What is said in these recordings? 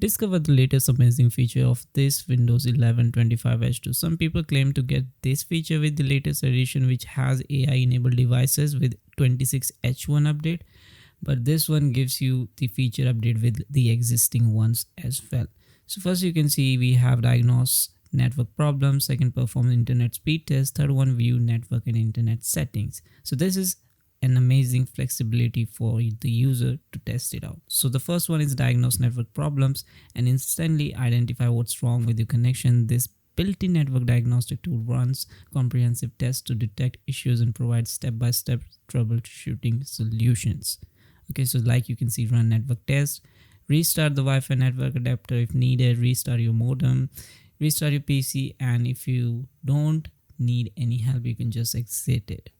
Discover the latest amazing feature of this Windows 11 25H2. Some people claim to get this feature with the latest edition, which has AI enabled devices with 26H1 update, but this one gives you the feature update with the existing ones as well. So first you can see we have Diagnose network problems, second perform internet speed test, third one view network and internet settings. So this is an amazing flexibility for the user to test it out. So the first one is diagnose network problems and instantly identify what's wrong with your connection. This built-in network diagnostic tool runs comprehensive tests to detect issues and provides step-by-step troubleshooting solutions. Okay, so like you can see, run network test, restart the Wi-Fi network adapter if needed, restart your modem, restart your PC, and if you don't need any help, you can just exit it.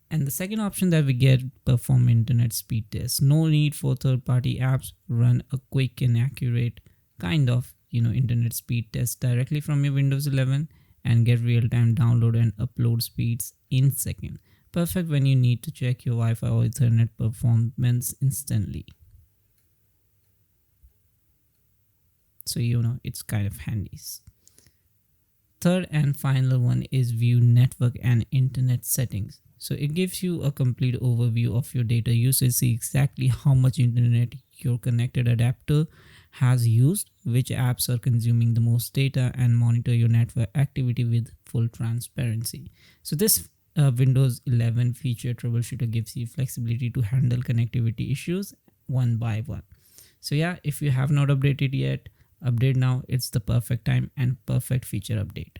And the second option that we get, perform internet speed test. No need for third-party apps. Run a quick and accurate kind of internet speed test directly from your Windows 11 and get real-time download and upload speeds in seconds. Perfect when you need to check your Wi-Fi or Ethernet performance instantly. So it's kind of handy. Third and final one is view network and internet settings. So it gives you a complete overview of your data usage, see exactly how much internet your connected adapter has used, which apps are consuming the most data, and monitor your network activity with full transparency. So this Windows 11 feature troubleshooter gives you flexibility to handle connectivity issues one by one. So yeah, if you have not updated yet, update now. It's the perfect time and perfect feature update.